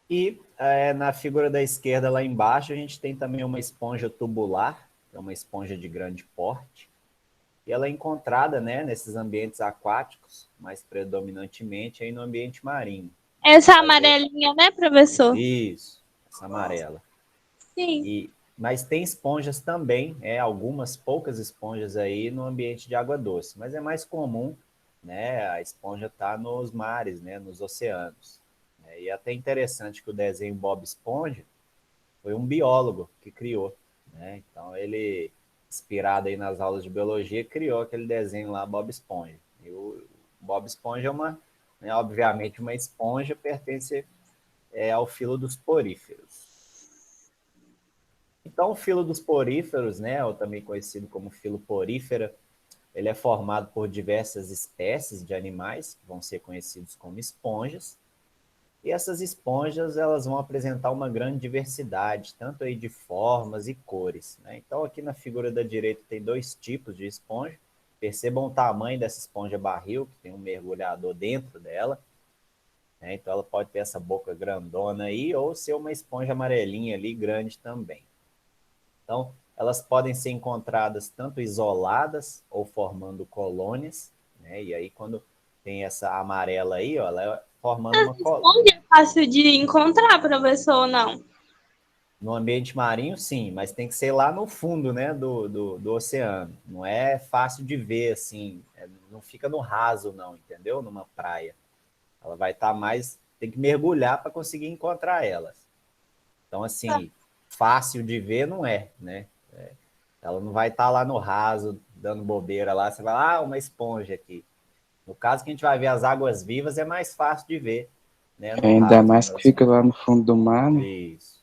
E na figura da esquerda, lá embaixo, a gente tem também uma esponja tubular, que é uma esponja de grande porte, e ela é encontrada, né, nesses ambientes aquáticos, mais predominantemente aí no ambiente marinho. Essa amarelinha, né, professor? Isso, essa amarela. Sim. Mas tem esponjas também, algumas poucas esponjas aí no ambiente de água doce, mas é mais comum, né, a esponja estar nos mares, né, nos oceanos. E é até interessante que o desenho Bob Esponja foi um biólogo que criou, né? Então ele, inspirado aí nas aulas de biologia, criou aquele desenho lá, Bob Esponja. E o Bob Esponja é obviamente uma esponja, pertence ao filo dos poríferos. Então, o filo dos poríferos, né, ou também conhecido como filo porífera, ele é formado por diversas espécies de animais, que vão ser conhecidos como esponjas, e essas esponjas elas vão apresentar uma grande diversidade, tanto aí de formas e cores, né? Então, aqui na figura da direita tem dois tipos de esponja. Percebam o tamanho dessa esponja barril, que tem um mergulhador dentro dela, né? Então, ela pode ter essa boca grandona aí, ou ser uma esponja amarelinha ali, grande também. Então, elas podem ser encontradas tanto isoladas ou formando colônias, né? E aí, quando tem essa amarela aí, ó, ela é formando uma colônia. Onde é fácil de encontrar, professor, ou não? No ambiente marinho, sim, mas tem que ser lá no fundo, né, do oceano. Não é fácil de ver, assim, não fica no raso, não, entendeu? Numa praia. Ela vai estar mais... Tem que mergulhar para conseguir encontrar elas. Então, assim, fácil de ver não é, né? Ela não vai estar lá no raso, dando bobeira lá. Você vai lá, uma esponja aqui. No caso que a gente vai ver as águas vivas, é mais fácil de ver, né, no Ainda raso. mais que fica lá no fundo do mar, né? Isso.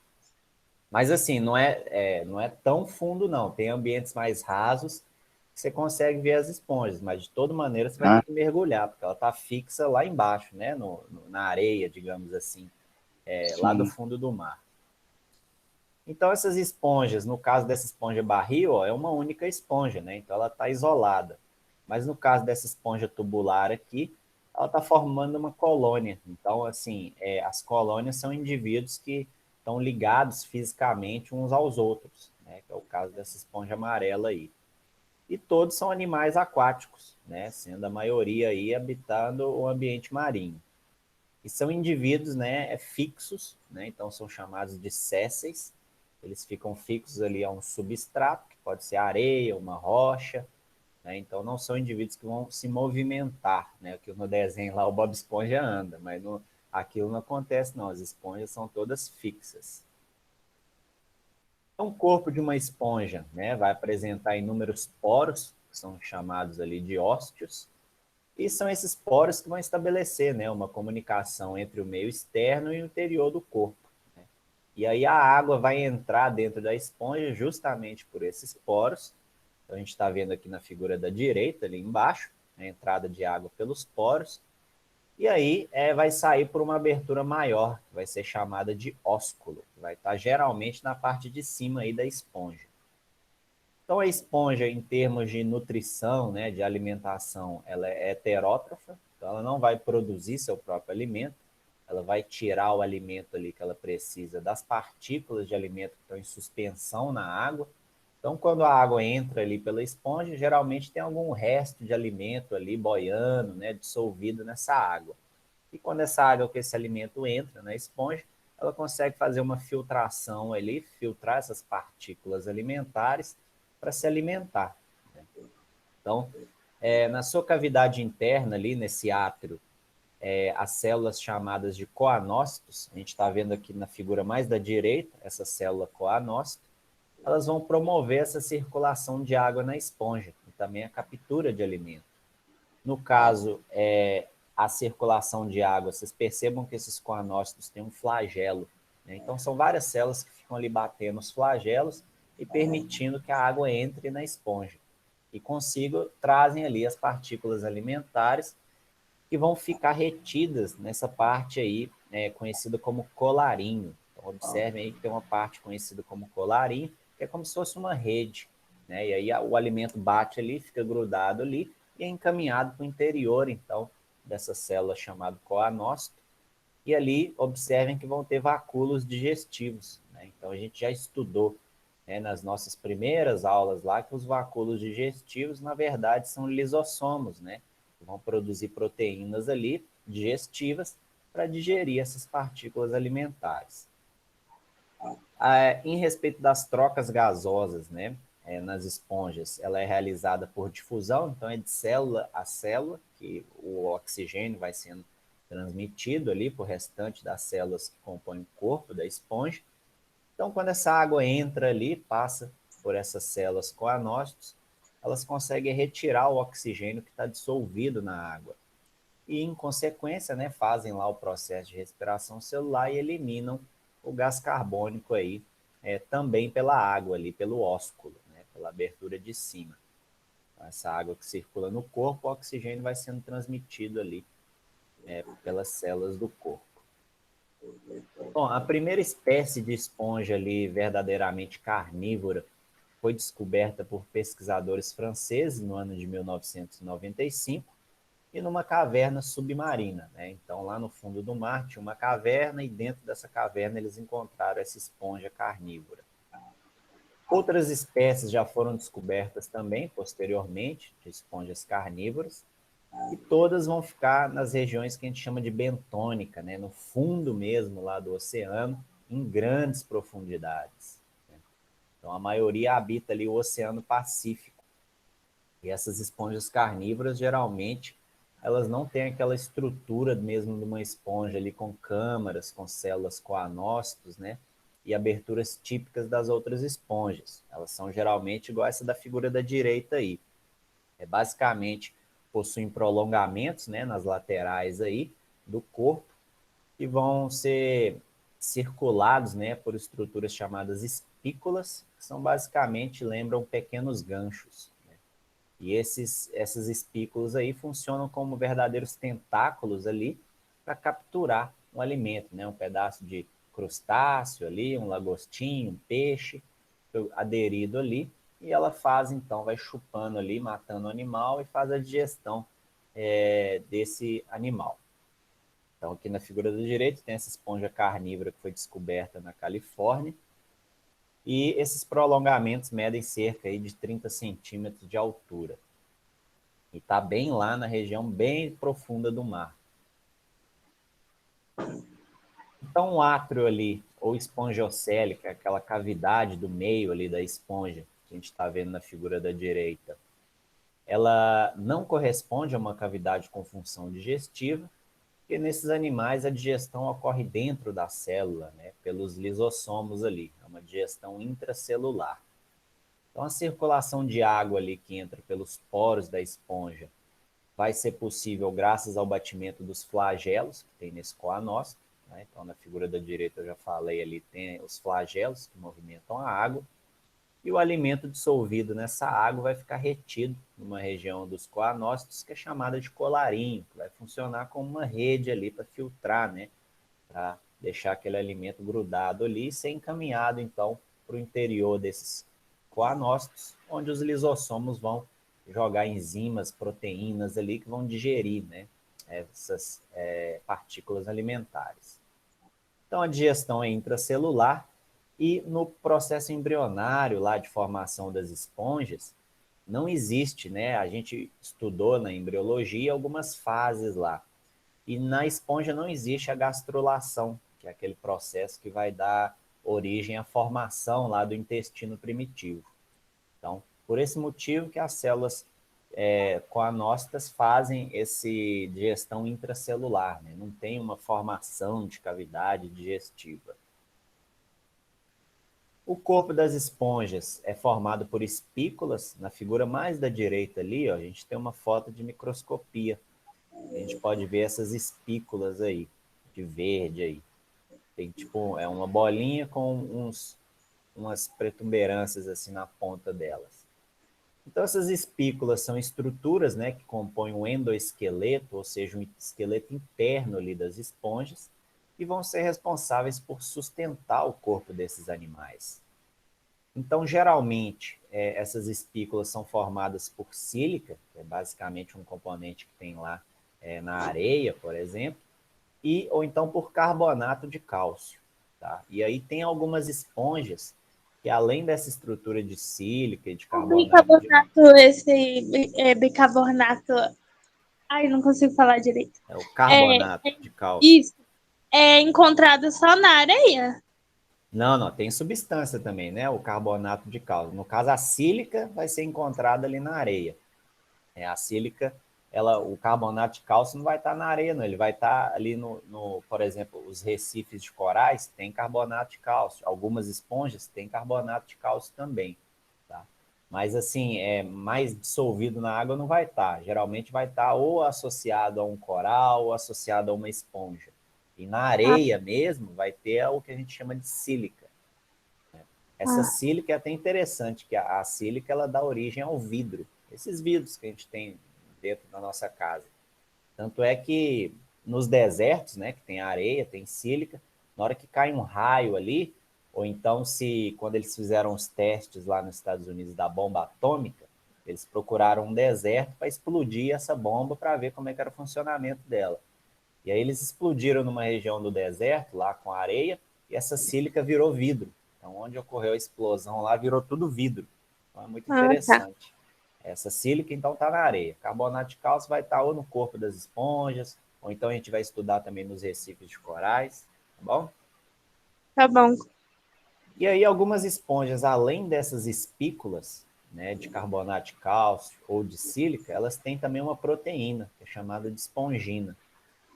Mas assim, não é tão fundo, não. Tem ambientes mais rasos que você consegue ver as esponjas, mas de toda maneira você vai ter Ah, que mergulhar, porque ela está fixa lá embaixo, né? Na areia, digamos assim, lá do sim. fundo do mar. Então, essas esponjas, no caso dessa esponja barril, ó, é uma única esponja, né? Então, ela está isolada. Mas no caso dessa esponja tubular aqui, ela está formando uma colônia. Então, assim, as colônias são indivíduos que estão ligados fisicamente uns aos outros, né? Que é o caso dessa esponja amarela aí. E todos são animais aquáticos, né? Sendo a maioria aí habitando o ambiente marinho. E são indivíduos, né, fixos, né? Então são chamados de sésseis. Eles ficam fixos ali a um substrato, que pode ser areia, uma rocha, né? Então não são indivíduos que vão se movimentar, né? Que no desenho lá o Bob Esponja anda, mas aquilo não acontece não, as esponjas são todas fixas. Então, o corpo de uma esponja, né, vai apresentar inúmeros poros, que são chamados ali de ósteos, e são esses poros que vão estabelecer, né, uma comunicação entre o meio externo e o interior do corpo, né? E aí a água vai entrar dentro da esponja justamente por esses poros. Então a gente está vendo aqui na figura da direita, ali embaixo, a entrada de água pelos poros. E aí vai sair por uma abertura maior, que vai ser chamada de ósculo, que vai estar geralmente na parte de cima aí da esponja. Então, a esponja, em termos de nutrição, né, de alimentação, ela é heterótrofa, então ela não vai produzir seu próprio alimento, ela vai tirar o alimento ali que ela precisa das partículas de alimento que estão em suspensão na água. Então, quando a água entra ali pela esponja, geralmente tem algum resto de alimento ali boiando, né, dissolvido nessa água. E quando essa água com esse alimento entra na esponja, ela consegue fazer uma filtração ali, filtrar essas partículas alimentares para se alimentar, né? Então, na sua cavidade interna ali, nesse átrio, as células chamadas de coanócitos, a gente está vendo aqui na figura mais da direita, essa célula coanócito, elas vão promover essa circulação de água na esponja e também a captura de alimento. No caso, a circulação de água, vocês percebam que esses coanócitos têm um flagelo, né? Então, são várias células que ficam ali batendo os flagelos e permitindo que a água entre na esponja. E consigo, trazem ali as partículas alimentares que vão ficar retidas nessa parte aí, conhecida como colarinho. Então, observem aí que tem uma parte conhecida como colarinho, que é como se fosse uma rede, né? E aí o alimento bate ali, fica grudado ali e é encaminhado para o interior, então, dessa célula chamada coanócito, e ali observem que vão ter vacúolos digestivos, né? Então a gente já estudou, né, nas nossas primeiras aulas lá que os vacúolos digestivos, na verdade, são lisossomos, né? Vão produzir proteínas ali digestivas para digerir essas partículas alimentares. Em respeito das trocas gasosas, né, nas esponjas, ela é realizada por difusão, então é de célula a célula, que o oxigênio vai sendo transmitido ali para o restante das células que compõem o corpo da esponja. Então, quando essa água entra ali, passa por essas células coanócitos, elas conseguem retirar o oxigênio que está dissolvido na água. E, em consequência, né, fazem lá o processo de respiração celular e eliminam o gás carbônico aí, também pela água ali, pelo ósculo, né, pela abertura de cima. Essa água que circula no corpo, o oxigênio vai sendo transmitido ali pelas células do corpo. Bom, a primeira espécie de esponja ali verdadeiramente carnívora foi descoberta por pesquisadores franceses no ano de 1995 e numa caverna submarina, né? Então, lá no fundo do mar tinha uma caverna e dentro dessa caverna eles encontraram essa esponja carnívora. Outras espécies já foram descobertas também, posteriormente, de esponjas carnívoras, e todas vão ficar nas regiões que a gente chama de bentônica, né? No fundo mesmo lá do oceano, em grandes profundidades, né? Então, a maioria habita ali o Oceano Pacífico. E essas esponjas carnívoras, geralmente, elas não têm aquela estrutura mesmo de uma esponja ali com câmaras, com células coanócitos, né? E aberturas típicas das outras esponjas. Elas são geralmente igual essa da figura da direita aí. Basicamente, possuem prolongamentos, né, nas laterais aí do corpo e vão ser circulados, né, por estruturas chamadas espículas, que são basicamente, lembram pequenos ganchos. E essas espículas aí funcionam como verdadeiros tentáculos ali para capturar um alimento, né? Um pedaço de crustáceo ali, um lagostinho, um peixe aderido ali, e ela faz, então, vai chupando ali, matando o animal e faz a digestão desse animal. Então, aqui na figura do direito tem essa esponja carnívora que foi descoberta na Califórnia, e esses prolongamentos medem cerca aí de 30 centímetros de altura. E está bem lá na região bem profunda do mar. Então, o átrio ali, ou espongiocélica, aquela cavidade do meio ali da esponja, que a gente está vendo na figura da direita, ela não corresponde a uma cavidade com função digestiva, porque nesses animais a digestão ocorre dentro da célula, né, pelos lisossomos ali, é uma digestão intracelular. Então, a circulação de água ali que entra pelos poros da esponja vai ser possível graças ao batimento dos flagelos que tem nesse coanócito, né? Então, na figura da direita eu já falei ali, tem os flagelos que movimentam a água, e o alimento dissolvido nessa água vai ficar retido numa região dos coanócitos que é chamada de colarinho, que vai funcionar como uma rede ali para filtrar, né? Para deixar aquele alimento grudado ali e ser encaminhado, então, para o interior desses coanócitos, onde os lisossomos vão jogar enzimas, proteínas ali que vão digerir, né, essas partículas alimentares. Então, a digestão é intracelular e no processo embrionário lá de formação das esponjas, não existe, né? A gente estudou na embriologia algumas fases lá. E na esponja não existe a gastrulação, que é aquele processo que vai dar origem à formação lá do intestino primitivo. Então, por esse motivo que as células coanócitas fazem essa digestão intracelular, né? Não tem uma formação de cavidade digestiva. O corpo das esponjas é formado por espículas. Na figura mais da direita ali, ó, a gente tem uma foto de microscopia. A gente pode ver essas espículas aí, de verde aí. Tem tipo, é uma bolinha com umas protuberâncias assim na ponta delas. Então, essas espículas são estruturas, né, que compõem um endoesqueleto, ou seja, um esqueleto interno ali das esponjas, e vão ser responsáveis por sustentar o corpo desses animais. Então, geralmente, essas espículas são formadas por sílica, que é basicamente um componente que tem lá na areia, por exemplo, ou então por carbonato de cálcio. Tá? E aí tem algumas esponjas que, além dessa estrutura de sílica e de O carbonato bicarbonato, bicarbonato. Ai, não consigo falar direito. o É, carbonato de cálcio. isso. É encontrado só na areia? Não, tem substância também, né? O carbonato de cálcio. No caso, a sílica vai ser encontrada ali na areia. A sílica, o carbonato de cálcio não vai estar na areia, não. Ele vai estar ali por exemplo, os recifes de corais têm carbonato de cálcio. Algumas esponjas têm carbonato de cálcio também. Tá? Mas, assim, mais dissolvido na água não vai estar. Geralmente vai estar ou associado a um coral ou associado a uma esponja. E na areia mesmo vai ter o que a gente chama de sílica. Essa sílica é até interessante, que a sílica ela dá origem ao vidro. Esses vidros que a gente tem dentro da nossa casa. Tanto é que nos desertos, né, que tem areia, tem sílica, na hora que cai um raio ali, ou então quando eles fizeram os testes lá nos Estados Unidos da bomba atômica, eles procuraram um deserto para explodir essa bomba para ver como é que era o funcionamento dela. E aí eles explodiram numa região do deserto, lá com areia, e essa sílica virou vidro. Então, onde ocorreu a explosão lá, virou tudo vidro. Então, é muito Tá. interessante. Essa sílica, então, está na areia. Carbonato de cálcio vai estar ou no corpo das esponjas, ou então a gente vai estudar também nos recifes de corais, tá bom? Tá bom. E aí, algumas esponjas, além dessas espículas, né, de carbonato de cálcio ou de sílica, elas têm também uma proteína, que é chamada de espongina.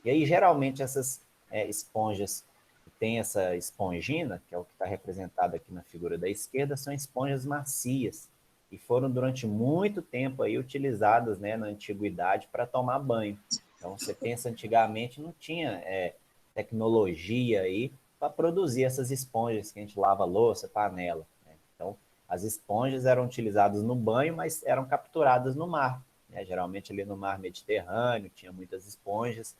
E aí, geralmente, essas esponjas que têm essa espongina, que é o que está representado aqui na figura da esquerda, são esponjas macias e foram durante muito tempo aí utilizadas, né, na antiguidade para tomar banho. Então, você pensa, antigamente não tinha tecnologia aí para produzir essas esponjas que a gente lava louça, panela. Né? Então, as esponjas eram utilizadas no banho, mas eram capturadas no mar. Né? Geralmente ali no mar Mediterrâneo tinha muitas esponjas,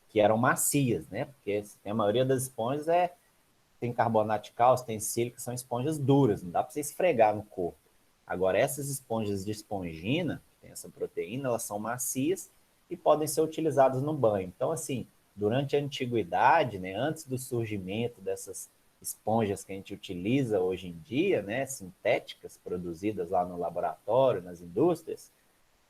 que eram macias, né? Porque a maioria das esponjas tem carbonato de cálcio, tem sílica, são esponjas duras, não dá para você esfregar no corpo. Agora, essas esponjas de espongina, que tem essa proteína, elas são macias e podem ser utilizadas no banho. Então, assim, durante a antiguidade, né, antes do surgimento dessas esponjas que a gente utiliza hoje em dia, né, sintéticas, produzidas lá no laboratório, nas indústrias,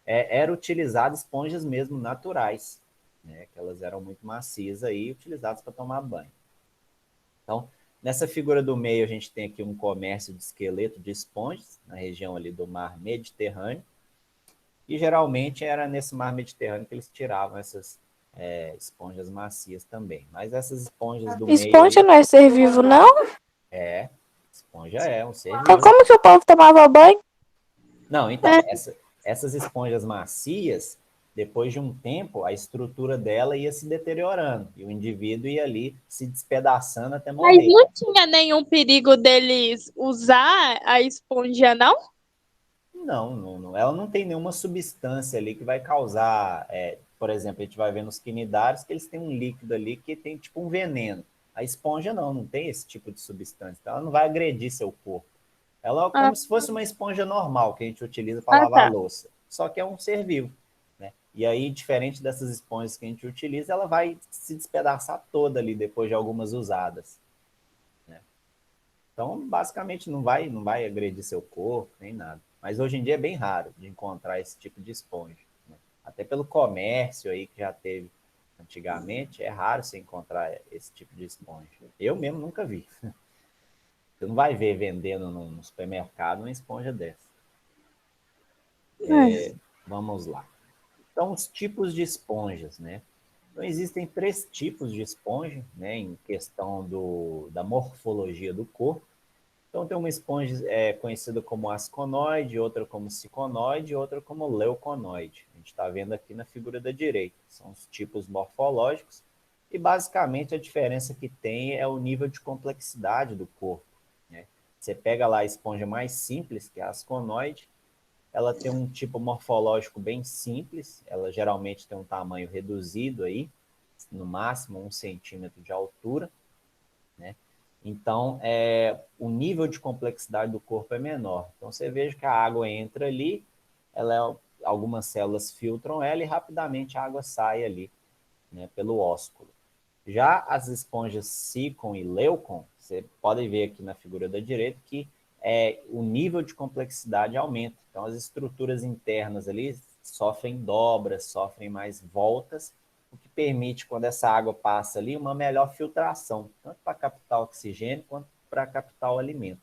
eram utilizadas esponjas mesmo naturais, né, que elas eram muito macias aí, utilizadas para tomar banho. Então, nessa figura do meio, a gente tem aqui um comércio de esqueleto de esponjas, na região ali do mar Mediterrâneo, e geralmente era nesse mar Mediterrâneo que eles tiravam essas esponjas macias também. Mas essas esponjas do meio... Esponja não é ser vivo, não? Esponja é um ser Então vivo. como que o povo tomava banho? Não, então, essas esponjas macias, depois de um tempo, a estrutura dela ia se deteriorando e o indivíduo ia ali se despedaçando até Mas morrer. não tinha nenhum perigo deles usar a esponja, não? Não, ela não tem nenhuma substância ali que vai causar, por exemplo, a gente vai ver nos quinidários que eles têm um líquido ali que tem tipo um veneno. A esponja não tem esse tipo de substância, então ela não vai agredir seu corpo. Ela é como se fosse uma esponja normal que a gente utiliza para lavar Tá. louça, só que é um ser vivo. Né? E aí, diferente dessas esponjas que a gente utiliza, ela vai se despedaçar toda ali depois de algumas usadas. Né? Então, basicamente, não vai agredir seu corpo, nem nada. Mas hoje em dia é bem raro de encontrar esse tipo de esponja. Né? Até pelo comércio aí que já teve antigamente, é raro você encontrar esse tipo de esponja. Eu mesmo nunca vi. Você não vai ver vendendo no supermercado uma esponja dessa. Vamos lá. Então, os tipos de esponjas, né? Então, existem 3 tipos de esponja, né, em questão da morfologia do corpo. Então, tem uma esponja conhecida como asconoide, outra como ciconoide e outra como leuconoide. A gente está vendo aqui na figura da direita. São os tipos morfológicos e, basicamente, a diferença que tem é o nível de complexidade do corpo. Né? Você pega lá a esponja mais simples, que é a asconoide, ela tem um tipo morfológico bem simples, ela geralmente tem um tamanho reduzido aí, no máximo 1 centímetro de altura, né? Então, o nível de complexidade do corpo é menor. Então, você veja que a água entra ali, ela algumas células filtram ela e rapidamente a água sai ali, né, pelo ósculo. Já as esponjas Sicon e Leucon, você pode ver aqui na figura da direita que o nível de complexidade aumenta. Então, as estruturas internas ali sofrem dobras, sofrem mais voltas, o que permite, quando essa água passa ali, uma melhor filtração, tanto para captar o oxigênio quanto para captar o alimento.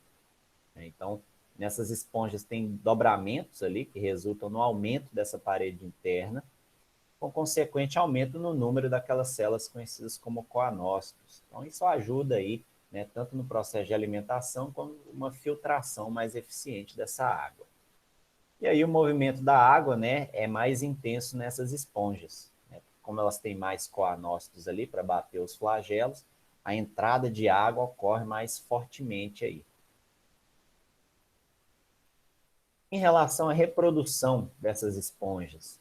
Então, nessas esponjas tem dobramentos ali que resultam no aumento dessa parede interna, com consequente aumento no número daquelas células conhecidas como coanócitos. Então, isso ajuda aí, né, tanto no processo de alimentação, como uma filtração mais eficiente dessa água. E aí o movimento da água, né, é mais intenso nessas esponjas, né? Como elas têm mais coanócitos ali para bater os flagelos, a entrada de água ocorre mais fortemente aí. Em relação à reprodução dessas esponjas,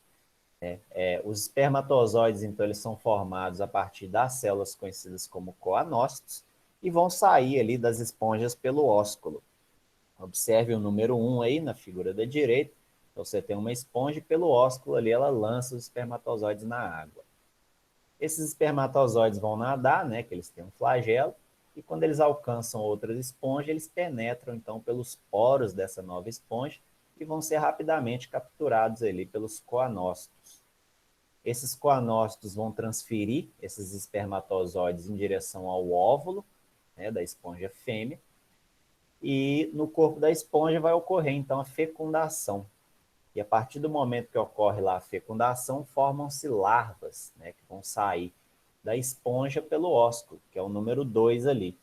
os espermatozoides, então, eles são formados a partir das células conhecidas como coanócitos e vão sair ali das esponjas pelo ósculo. Observe o número 1 aí na figura da direita. Então, você tem uma esponja e pelo ósculo ali ela lança os espermatozoides na água. Esses espermatozoides vão nadar, né, que eles têm um flagelo, e quando eles alcançam outras esponjas, eles penetram então pelos poros dessa nova esponja e vão ser rapidamente capturados ali pelos coanócitos. Esses coanócitos vão transferir esses espermatozoides em direção ao óvulo, né, da esponja fêmea, e no corpo da esponja vai ocorrer então a fecundação. E a partir do momento que ocorre lá a fecundação, formam-se larvas, né, que vão sair da esponja pelo ósculo, que é o número 2 ali.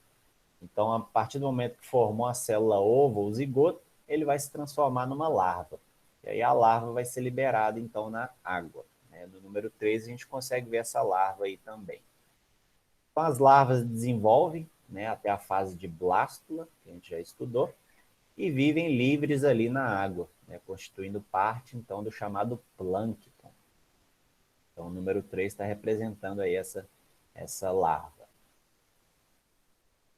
Então, a partir do momento que formou a célula ovo, o zigoto, ele vai se transformar numa larva. E aí a larva vai ser liberada, então, na água. No número 3, a gente consegue ver essa larva aí também. Então, as larvas desenvolvem, né, até a fase de blástula, que a gente já estudou, e vivem livres ali na água, né, constituindo parte, então, do chamado plâncton. Então, o número 3 está representando aí essa larva.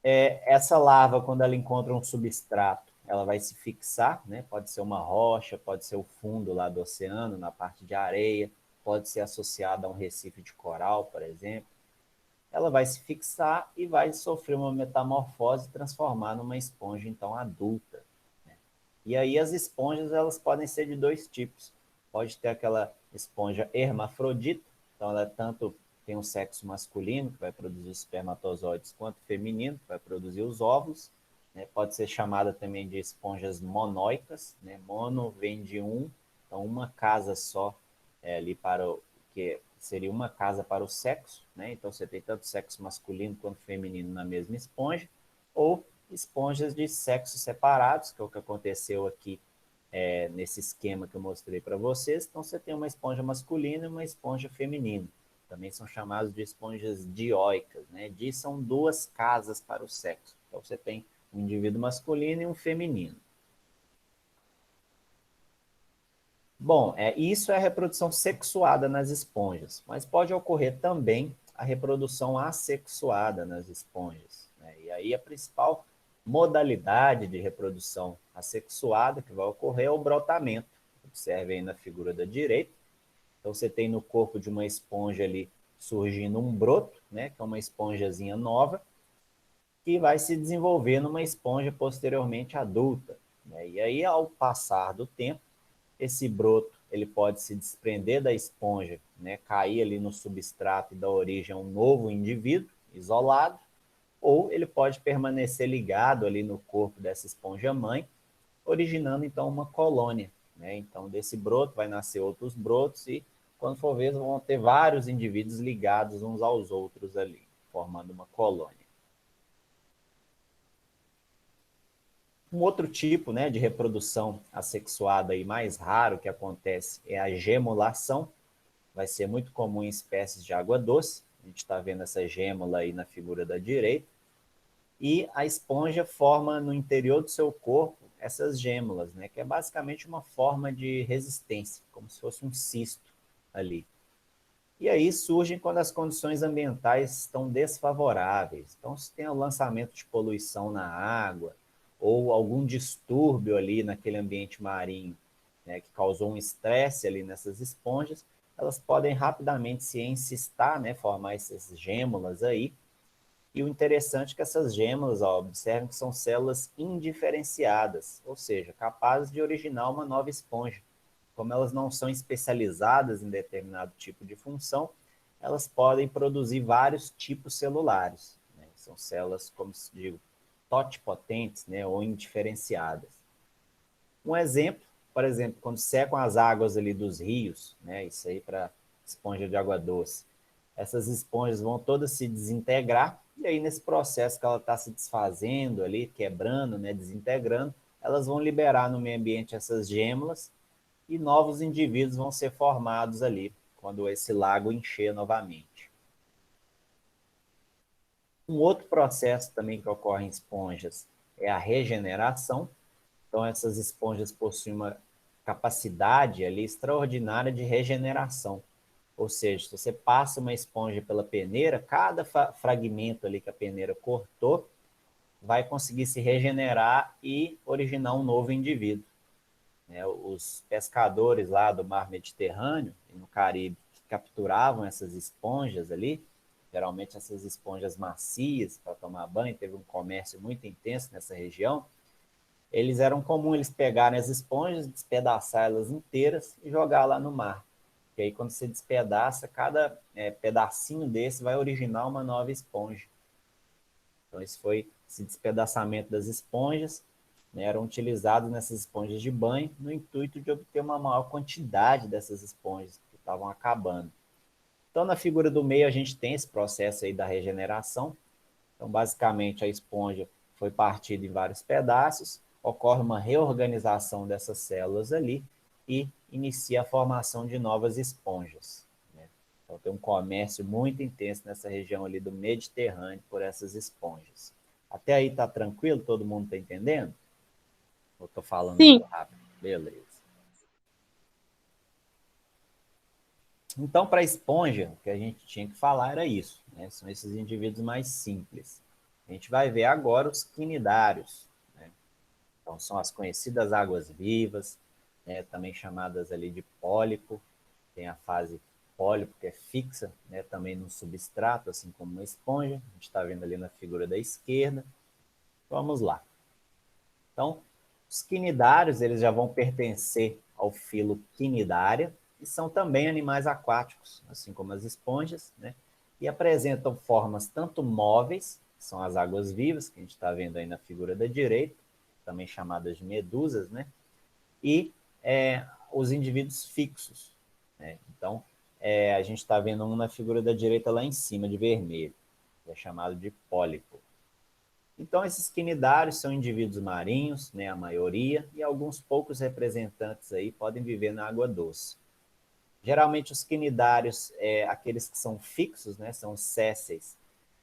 Essa larva, quando ela encontra um substrato, ela vai se fixar, né? Pode ser uma rocha, pode ser o fundo lá do oceano, na parte de areia, pode ser associada a um recife de coral, por exemplo. Ela vai se fixar e vai sofrer uma metamorfose e transformar numa esponja, então, adulta. Né? E aí as esponjas, elas podem ser de dois tipos. Pode ter aquela esponja hermafrodita, então ela tanto tem um sexo masculino, que vai produzir os espermatozoides, quanto feminino, que vai produzir os óvulos. Né? Pode ser chamada também de esponjas monóicas, né? Mono vem de um, então uma casa só ali para o que seria uma casa para o sexo, né? Então você tem tanto sexo masculino quanto feminino na mesma esponja, ou esponjas de sexos separados, que é o que aconteceu aqui nesse esquema que eu mostrei para vocês. Então você tem uma esponja masculina e uma esponja feminina. Também são chamados de esponjas dioicas, né? Di são duas casas para o sexo. Então você tem um indivíduo masculino e um feminino. Bom, isso é a reprodução sexuada nas esponjas, mas pode ocorrer também a reprodução assexuada nas esponjas. Né? E aí a principal modalidade de reprodução assexuada que vai ocorrer é o brotamento. Observe aí na figura da direita. Então você tem no corpo de uma esponja ali surgindo um broto, né, que é uma esponjazinha nova, que vai se desenvolver numa esponja posteriormente adulta. Né? E aí, ao passar do tempo, esse broto ele pode se desprender da esponja, né, cair ali no substrato e dar origem a um novo indivíduo isolado, ou ele pode permanecer ligado ali no corpo dessa esponja-mãe, originando então uma colônia. Né? Então, desse broto vai nascer outros brotos e, quando for ver, vão ter vários indivíduos ligados uns aos outros ali, formando uma colônia. Um outro tipo, né, de reprodução assexuada e mais raro que acontece é a gemulação. Vai ser muito comum em espécies de água doce. A gente está vendo essa gêmula aí na figura da direita. E a esponja forma no interior do seu corpo essas gêmulas, né, que é basicamente uma forma de resistência, como se fosse um cisto ali. E aí surgem quando as condições ambientais estão desfavoráveis. Então, se tem o lançamento de poluição na água, ou algum distúrbio ali naquele ambiente marinho, né, que causou um estresse ali nessas esponjas, elas podem rapidamente se encistar, né, formar essas gêmulas aí. E o interessante é que essas gêmulas, ó, observem que são células indiferenciadas, ou seja, capazes de originar uma nova esponja. Como elas não são especializadas em determinado tipo de função, elas podem produzir vários tipos celulares, né? São células, como se digo, totipotentes, né, ou indiferenciadas. Um exemplo, por exemplo, quando secam as águas ali dos rios, né, isso aí para esponja de água doce, essas esponjas vão todas se desintegrar, e aí nesse processo que ela está se desfazendo ali, quebrando, né, desintegrando, elas vão liberar no meio ambiente essas gêmulas e novos indivíduos vão ser formados ali, quando esse lago encher novamente. Um outro processo também que ocorre em esponjas é a regeneração. Então, essas esponjas possuem uma capacidade ali extraordinária de regeneração. Ou seja, se você passa uma esponja pela peneira, cada fragmento ali que a peneira cortou vai conseguir se regenerar e originar um novo indivíduo. Os pescadores lá do mar Mediterrâneo e no Caribe que capturavam essas esponjas ali, geralmente essas esponjas macias para tomar banho, teve um comércio muito intenso nessa região, eram comum eles pegarem as esponjas, despedaçar elas inteiras e jogar lá no mar. E aí, quando você despedaça, cada pedacinho desse vai originar uma nova esponja. Então, esse despedaçamento das esponjas, né, eram utilizados nessas esponjas de banho no intuito de obter uma maior quantidade dessas esponjas que estavam acabando. Então, na figura do meio, a gente tem esse processo aí da regeneração. Então, basicamente, a esponja foi partida em vários pedaços, ocorre uma reorganização dessas células ali e inicia a formação de novas esponjas, né? Então, tem um comércio muito intenso nessa região ali do Mediterrâneo por essas esponjas. Até aí tá tranquilo? Todo mundo está entendendo? Ou estou falando Sim. muito rápido? Beleza. Então, para a esponja, o que a gente tinha que falar era isso, né? São esses indivíduos mais simples. A gente vai ver agora os quinidários, né? Então, são as conhecidas águas-vivas, né? Também chamadas ali de pólipo. Tem a fase pólipo, que é fixa, né? Também no substrato, assim como uma esponja. A gente está vendo ali na figura da esquerda. Vamos lá. Então, os quinidários, eles já vão pertencer ao filo Quinidária, e são também animais aquáticos, assim como as esponjas, né? E apresentam formas tanto móveis, que são as águas-vivas, que a gente está vendo aí na figura da direita, também chamadas de medusas, né? E os indivíduos fixos, né? Então, a gente está vendo um na figura da direita lá em cima, de vermelho, que é chamado de pólipo. Então, esses quinidários são indivíduos marinhos, né, a maioria, e alguns poucos representantes aí podem viver na água doce. Geralmente, os quinidários, aqueles que são fixos, né, são os sésseis,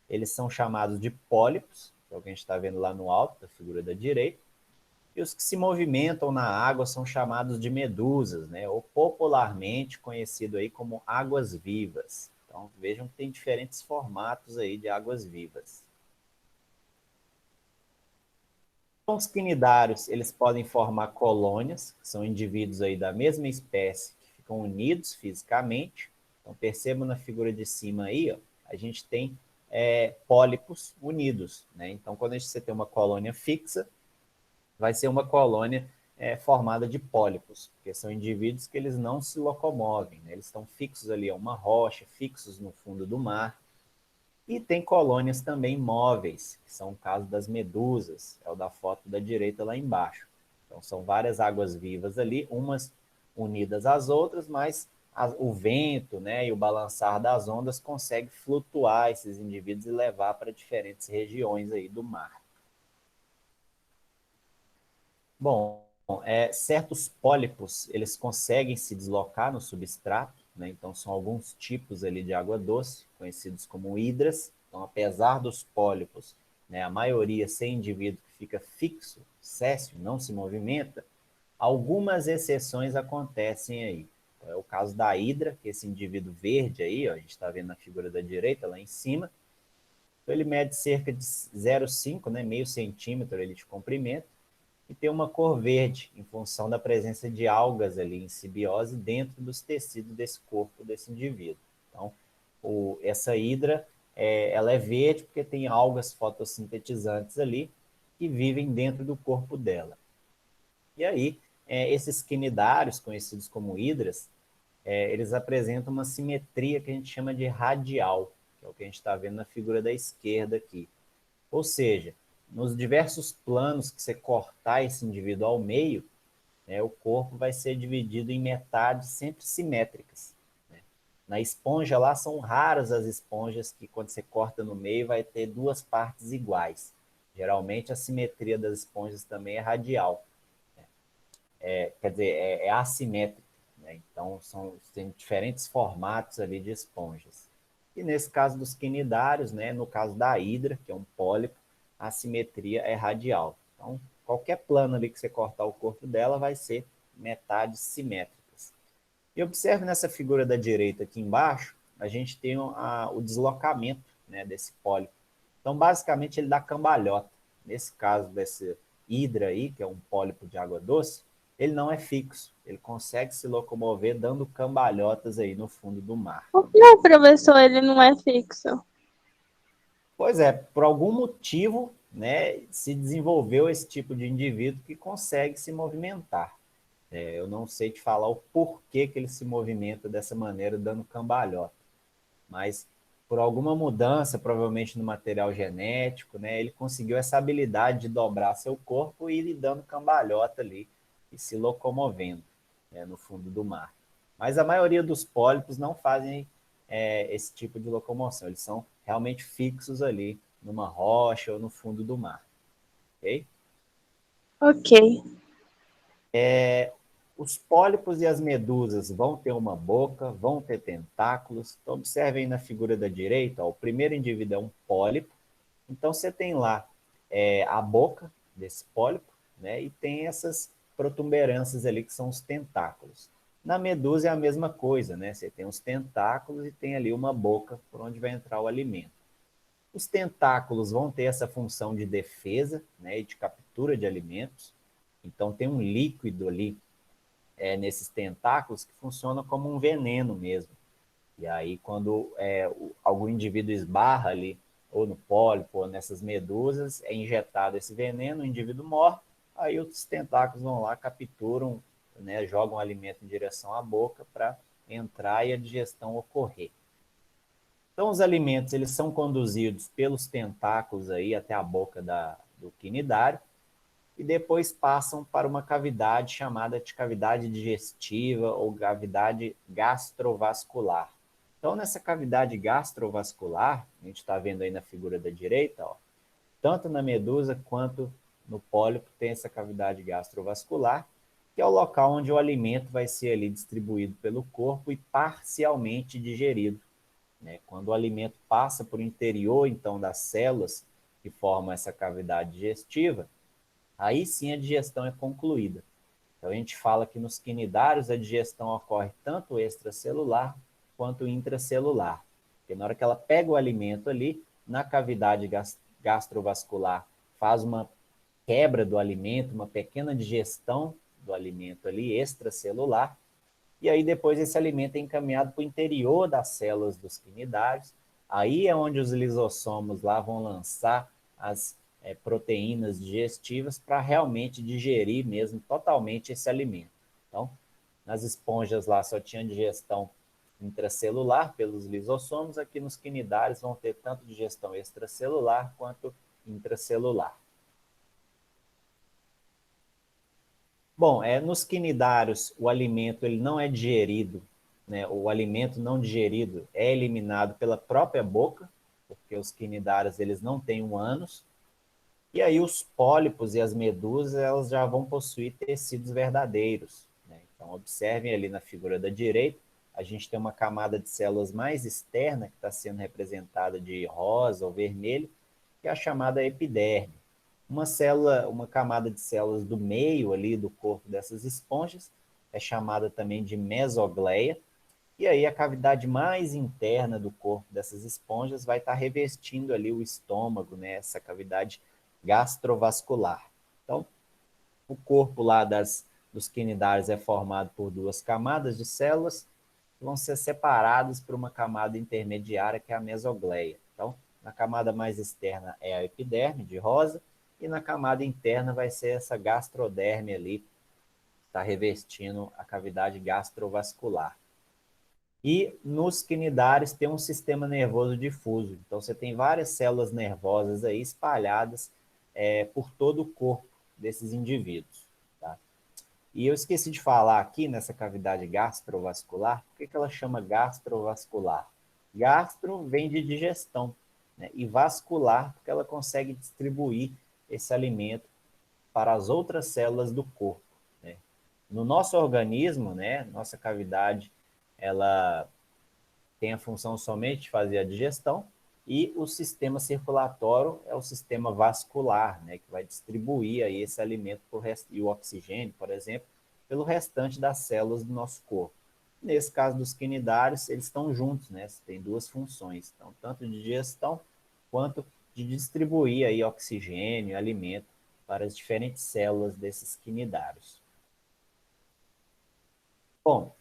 eles são chamados de pólipos, que é o que a gente está vendo lá no alto, da figura da direita, e os que se movimentam na água são chamados de medusas, né, ou popularmente conhecido aí como águas-vivas. Então, vejam que tem diferentes formatos aí de águas-vivas. Os quinidários, eles podem formar colônias, que são indivíduos aí da mesma espécie, que ficam unidos fisicamente. Então, percebam na figura de cima aí, ó, a gente tem pólipos unidos, né? Então, quando você tem uma colônia fixa, vai ser uma colônia formada de pólipos, porque são indivíduos que eles não se locomovem, né? Eles estão fixos ali a uma rocha, fixos no fundo do mar. E tem colônias também móveis, que são o caso das medusas, é o da foto da direita lá embaixo. Então, são várias águas-vivas ali, umas unidas às outras, mas o vento, né, e o balançar das ondas consegue flutuar esses indivíduos e levar para diferentes regiões aí do mar. Bom, certos pólipos, eles conseguem se deslocar no substrato, né? Então, são alguns tipos ali de água doce, conhecidos como hidras. Então, apesar dos pólipos, né, a maioria ser indivíduo que fica fixo, céssio, não se movimenta, algumas exceções acontecem aí. Então, é o caso da hidra, que é esse indivíduo verde aí, ó, a gente está vendo na figura da direita, lá em cima. Então, ele mede cerca de 0,5, né, meio centímetro ele de comprimento, e tem uma cor verde, em função da presença de algas ali em simbiose dentro dos tecidos desse corpo desse indivíduo. Então, essa hidra, ela é verde porque tem algas fotossintetizantes ali que vivem dentro do corpo dela. E aí, esses quinidários, conhecidos como hidras, eles apresentam uma simetria que a gente chama de radial, que é o que a gente está vendo na figura da esquerda aqui. Ou seja, nos diversos planos que você cortar esse indivíduo ao meio, né, o corpo vai ser dividido em metades sempre simétricas. Né? Na esponja lá, são raras as esponjas que, quando você corta no meio, vai ter duas partes iguais. Geralmente, a simetria das esponjas também é radial. Quer dizer, é assimétrica. Né? Então, tem diferentes formatos ali de esponjas. E nesse caso dos quinidários, né, no caso da hidra, que é um pólipo, a simetria é radial. Então, qualquer plano ali que você cortar o corpo dela vai ser metades simétricas. E observe nessa figura da direita aqui embaixo, a gente tem o deslocamento, né, desse pólipo. Então, basicamente, ele dá cambalhota. Nesse caso desse hidra aí, que é um pólipo de água doce, ele não é fixo. Ele consegue se locomover dando cambalhotas aí no fundo do mar. Por que o professor ele não é fixo? Pois é, por algum motivo, né, se desenvolveu esse tipo de indivíduo que consegue se movimentar. Eu não sei te falar o porquê que ele se movimenta dessa maneira, dando cambalhota. Mas por alguma mudança, provavelmente no material genético, né, ele conseguiu essa habilidade de dobrar seu corpo e ir dando cambalhota ali e se locomovendo, né, no fundo do mar. Mas a maioria dos pólipos não fazem esse tipo de locomoção, eles são realmente fixos ali numa rocha ou no fundo do mar. Ok? Ok. Os pólipos e as medusas vão ter uma boca, vão ter tentáculos. Então, observem na figura da direita, ó, o primeiro indivíduo é um pólipo. Então, você tem lá a boca desse pólipo, né, e tem essas protuberâncias ali que são os tentáculos. Na medusa é a mesma coisa, né? Você tem os tentáculos e tem ali uma boca por onde vai entrar o alimento. Os tentáculos vão ter essa função de defesa, né, e de captura de alimentos. Então, tem um líquido ali nesses tentáculos que funciona como um veneno mesmo. E aí, quando algum indivíduo esbarra ali, ou no pólipo, ou nessas medusas, é injetado esse veneno, o indivíduo morre, aí os tentáculos vão lá, capturam, né, jogam o alimento em direção à boca para entrar e a digestão ocorrer. Então, os alimentos eles são conduzidos pelos tentáculos aí até a boca do quinidário, e depois passam para uma cavidade chamada de cavidade digestiva ou cavidade gastrovascular. Então, nessa cavidade gastrovascular, a gente está vendo aí na figura da direita, ó, tanto na medusa quanto no pólipo tem essa cavidade gastrovascular, que é o local onde o alimento vai ser ali distribuído pelo corpo e parcialmente digerido. Né? Quando o alimento passa por interior, então, das células que formam essa cavidade digestiva, aí sim a digestão é concluída. Então a gente fala que nos quinidários a digestão ocorre tanto extracelular quanto intracelular. Porque na hora que ela pega o alimento ali, na cavidade gastrovascular, faz uma quebra do alimento, uma pequena digestão do alimento ali, extracelular, e aí depois esse alimento é encaminhado para o interior das células dos quinidários, aí é onde os lisossomos lá vão lançar as proteínas digestivas para realmente digerir mesmo totalmente esse alimento. Então, nas esponjas lá só tinha digestão intracelular pelos lisossomos, aqui nos quinidários vão ter tanto digestão extracelular quanto intracelular. Bom, nos quinidários o alimento ele não é digerido, né? O alimento não digerido é eliminado pela própria boca, porque os quinidários eles não têm um ânus, e aí os pólipos e as medusas elas já vão possuir tecidos verdadeiros. Né? Então observem ali na figura da direita, a gente tem uma camada de células mais externa que está sendo representada de rosa ou vermelho, que é a chamada epiderme. Uma camada de células do meio ali do corpo dessas esponjas é chamada também de mesogleia, e aí a cavidade mais interna do corpo dessas esponjas vai estar revestindo ali o estômago, né, essa cavidade gastrovascular. Então, O corpo lá dos quinidários é formado por duas camadas de células que vão ser separadas por uma camada intermediária, que é a mesogleia. Então, na camada mais externa é a epiderme, de rosa, e na camada interna vai ser essa gastroderme ali, que está revestindo a cavidade gastrovascular. E nos quinidários tem um sistema nervoso difuso. Então, você tem várias células nervosas aí espalhadas por todo o corpo desses indivíduos. Tá? E eu esqueci de falar aqui nessa cavidade gastrovascular, por que ela chama gastrovascular? Gastro vem de digestão, né? E vascular, porque ela consegue distribuir esse alimento para as outras células do corpo. Né? No nosso organismo, né, nossa cavidade, ela tem a função somente de fazer a digestão, e o sistema circulatório é o sistema vascular, né, que vai distribuir aí esse alimento e o oxigênio, por exemplo, pelo restante das células do nosso corpo. Nesse caso dos quinidários, eles estão juntos, né? Tem duas funções, então, tanto de digestão quanto de distribuir aí oxigênio e alimento para as diferentes células desses quinidários. Bom,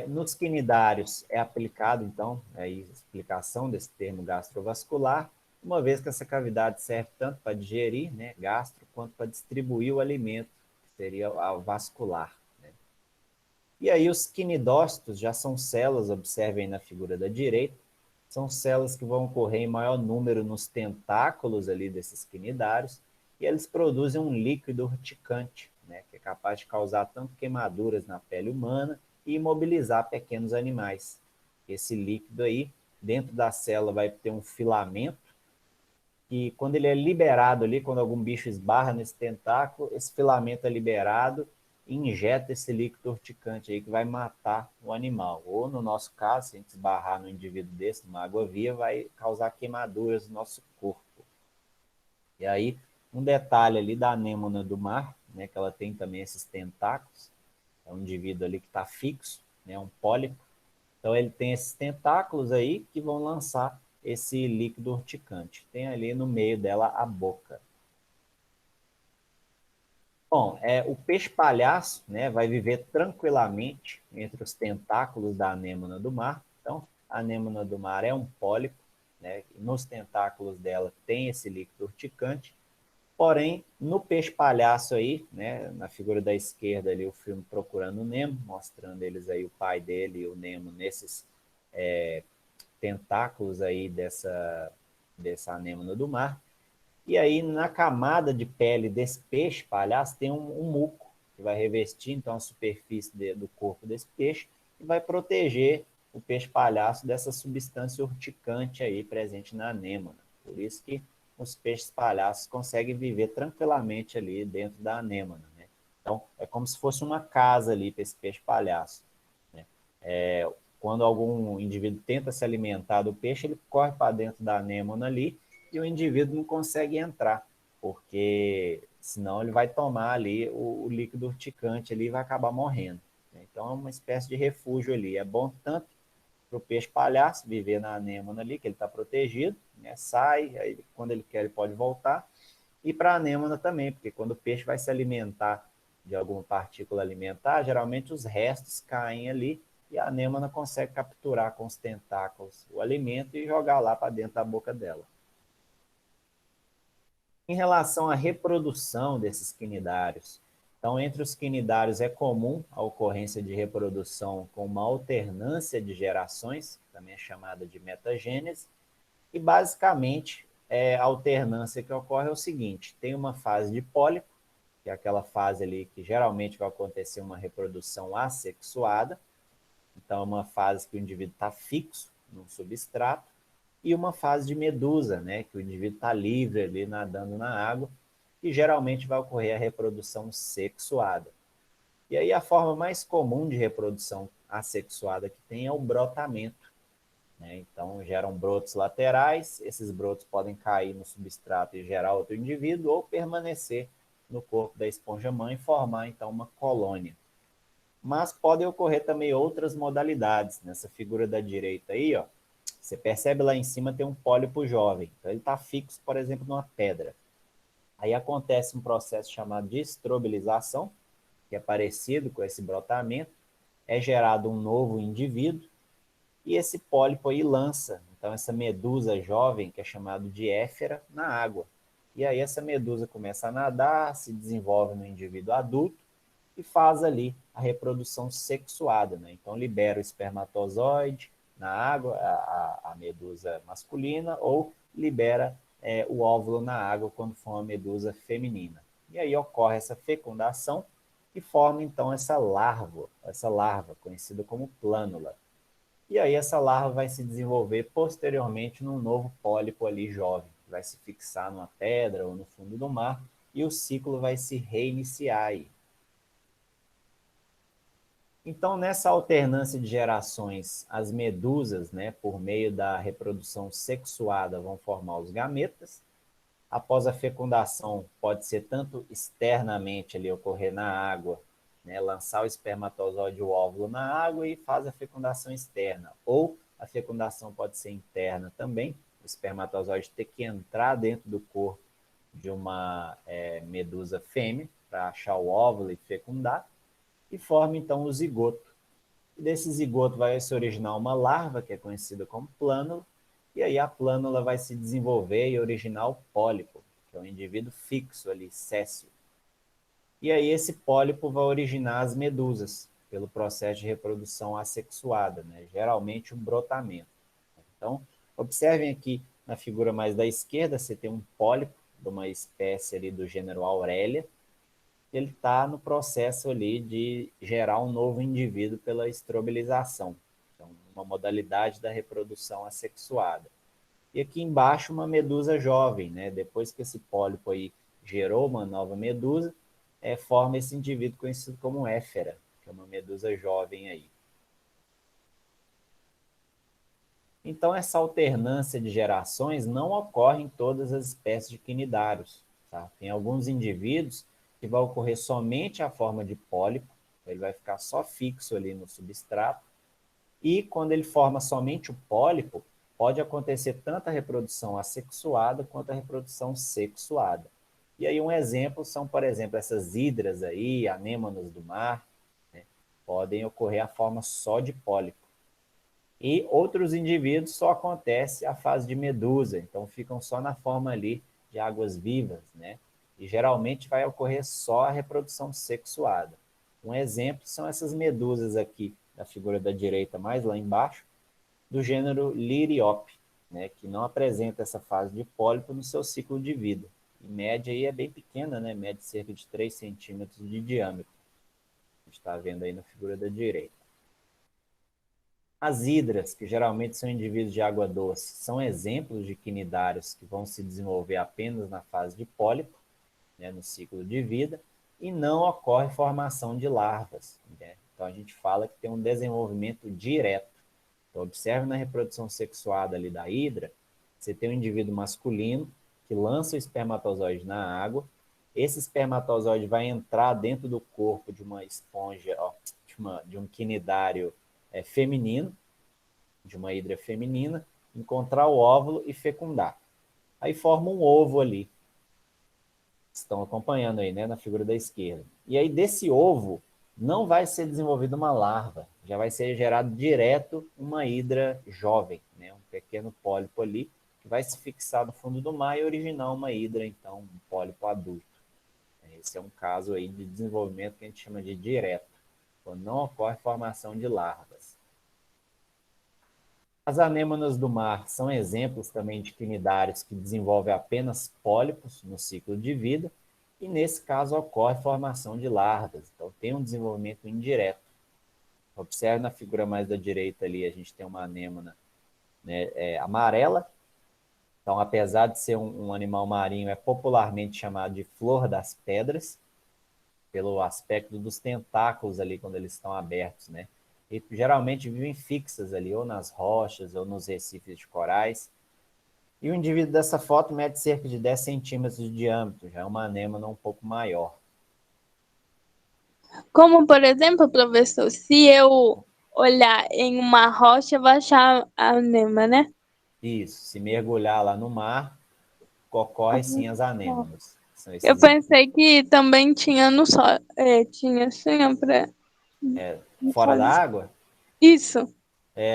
nos quinidários é aplicado, então, a explicação desse termo gastrovascular, uma vez que essa cavidade serve tanto para digerir, né, gastro, quanto para distribuir o alimento, que seria a vascular. Né? E aí os quinidócitos já são células, observem na figura da direita, são células que vão ocorrer em maior número nos tentáculos ali desses quinidários, e eles produzem um líquido urticante, né, que é capaz de causar tanto queimaduras na pele humana e imobilizar pequenos animais. Esse líquido aí, dentro da célula, vai ter um filamento, e quando ele é liberado ali, quando algum bicho esbarra nesse tentáculo, esse filamento é liberado e injeta esse líquido urticante aí que vai matar o animal. Ou, no nosso caso, se a gente esbarrar no indivíduo desse, numa água-viva, vai causar queimaduras no nosso corpo. E aí, um detalhe ali da anêmona do mar, né, que ela tem também esses tentáculos, é um indivíduo ali que está fixo, né, um pólipo. Então, ele tem esses tentáculos aí que vão lançar esse líquido urticante. Tem ali no meio dela a boca. Bom, o peixe-palhaço, né, vai viver tranquilamente entre os tentáculos da anêmona do mar. Então, a anêmona do mar é um pólipo, né, e nos tentáculos dela tem esse líquido urticante. Porém, no peixe-palhaço aí, né, na figura da esquerda ali, o filme Procurando o Nemo, mostrando eles aí, o pai dele e o Nemo nesses tentáculos aí dessa anêmona do mar. E aí, na camada de pele desse peixe-palhaço, tem um muco que vai revestir, então, a superfície do corpo desse peixe e vai proteger o peixe-palhaço dessa substância urticante aí presente na anêmona. Por isso que os peixes-palhaços conseguem viver tranquilamente ali dentro da anêmona. Né? Então, é como se fosse uma casa ali para esse peixe-palhaço. Né? Quando algum indivíduo tenta se alimentar do peixe, ele corre para dentro da anêmona ali e o indivíduo não consegue entrar, porque senão ele vai tomar ali o líquido urticante ali e vai acabar morrendo. Então é uma espécie de refúgio ali. É bom tanto para o peixe-palhaço viver na anêmona ali, que ele está protegido, né? Sai, aí quando ele quer ele pode voltar, e para a anêmona também, porque quando o peixe vai se alimentar de alguma partícula alimentar, geralmente os restos caem ali e a anêmona consegue capturar com os tentáculos o alimento e jogar lá para dentro da boca dela. Em relação à reprodução desses quinidários, então, entre os quinidários é comum a ocorrência de reprodução com uma alternância de gerações, que também é chamada de metagênese, e basicamente a alternância que ocorre é o seguinte: tem uma fase de pólipo, que é aquela fase ali que geralmente vai acontecer uma reprodução assexuada, então é uma fase que o indivíduo está fixo no substrato, e uma fase de medusa, né, que o indivíduo está livre ali nadando na água, que geralmente vai ocorrer a reprodução sexuada. E aí a forma mais comum de reprodução assexuada que tem é o brotamento. Né? Então geram brotos laterais, esses brotos podem cair no substrato e gerar outro indivíduo, ou permanecer no corpo da esponja-mãe e formar então uma colônia. Mas podem ocorrer também outras modalidades. Nessa figura da direita aí, ó, você percebe lá em cima tem um pólipo jovem. Então ele está fixo, por exemplo, numa pedra. Aí acontece um processo chamado de estrobilização, que é parecido com esse brotamento, é gerado um novo indivíduo, e esse pólipo aí lança, então, essa medusa jovem, que é chamada de éfera, na água. E aí essa medusa começa a nadar, se desenvolve no indivíduo adulto e faz ali a reprodução sexuada, né? Então libera o espermatozoide na água, a medusa masculina, ou libera o óvulo na água quando for uma medusa feminina. E aí ocorre essa fecundação e forma então essa larva conhecida como plânula. E aí essa larva vai se desenvolver posteriormente num novo pólipo ali jovem, que vai se fixar numa pedra ou no fundo do mar, e o ciclo vai se reiniciar aí. Então, nessa alternância de gerações, as medusas, né, por meio da reprodução sexuada, vão formar os gametas. Após a fecundação, pode ser tanto externamente ali ocorrer na água, né, lançar o espermatozoide e o óvulo na água e faz a fecundação externa. Ou a fecundação pode ser interna também, o espermatozoide ter que entrar dentro do corpo de uma medusa fêmea para achar o óvulo e fecundar, e forma então o zigoto. E desse zigoto vai se originar uma larva, que é conhecida como plânula, e aí a plânula vai se desenvolver e originar o pólipo, que é um indivíduo fixo ali, céssio. E aí esse pólipo vai originar as medusas, pelo processo de reprodução assexuada, né? Geralmente um brotamento. Então, observem aqui na figura mais da esquerda, você tem um pólipo de uma espécie ali do gênero Aurelia, ele está no processo ali de gerar um novo indivíduo pela estrobilização, então, uma modalidade da reprodução assexuada. E aqui embaixo uma medusa jovem, né? Depois que esse pólipo aí gerou uma nova medusa, forma esse indivíduo conhecido como éfera, que é uma medusa jovem aí. Então, essa alternância de gerações não ocorre em todas as espécies de quinidários. Tá? Tem alguns indivíduos que vai ocorrer somente a forma de pólipo, ele vai ficar só fixo ali no substrato, e quando ele forma somente o pólipo, pode acontecer tanto a reprodução assexuada quanto a reprodução sexuada. E aí um exemplo são, por exemplo, essas hidras aí, anêmonas do mar, né, podem ocorrer a forma só de pólipo. E outros indivíduos só acontece a fase de medusa, então ficam só na forma ali de águas vivas, né? E geralmente vai ocorrer só a reprodução sexuada. Um exemplo são essas medusas aqui, da figura da direita mais lá embaixo, do gênero Liriope, né? Que não apresenta essa fase de pólipo no seu ciclo de vida. Em média aí é bem pequena, né? Mede cerca de 3 centímetros de diâmetro. A gente está vendo aí na figura da direita. As hidras, que geralmente são indivíduos de água doce, são exemplos de quinidários que vão se desenvolver apenas na fase de pólipo, né, no ciclo de vida, e não ocorre formação de larvas. Né? Então a gente fala que tem um desenvolvimento direto. Então observe na reprodução sexuada ali da hidra, você tem um indivíduo masculino que lança o espermatozoide na água, esse espermatozoide vai entrar dentro do corpo de uma esponja, de um quinidário feminino, de uma hidra feminina, encontrar o óvulo e fecundar. Aí forma um ovo ali. Estão acompanhando aí, né, na figura da esquerda. E aí desse ovo não vai ser desenvolvida uma larva, já vai ser gerado direto uma hidra jovem, né, um pequeno pólipo ali, que vai se fixar no fundo do mar e originar uma hidra, então, um pólipo adulto. Esse é um caso aí de desenvolvimento que a gente chama de direto, quando não ocorre formação de larvas. As anêmonas do mar são exemplos também de quinidários que desenvolvem apenas pólipos no ciclo de vida, e nesse caso ocorre formação de larvas, então tem um desenvolvimento indireto. Observe na figura mais da direita ali, a gente tem uma anêmona, né, amarela, então apesar de ser um animal marinho, é popularmente chamado de flor das pedras, pelo aspecto dos tentáculos ali quando eles estão abertos, né? E geralmente vivem fixas ali, ou nas rochas, ou nos recifes de corais. E o indivíduo dessa foto mede cerca de 10 centímetros de diâmetro, já é uma anêmona um pouco maior. Como, por exemplo, professor, se eu olhar em uma rocha, eu vou achar a anema, né? Isso, se mergulhar lá no mar, ocorre sim as anêmonas. São Eu esses pensei que também tinha no solo. Tinha sempre. No fora da solo. água? Isso.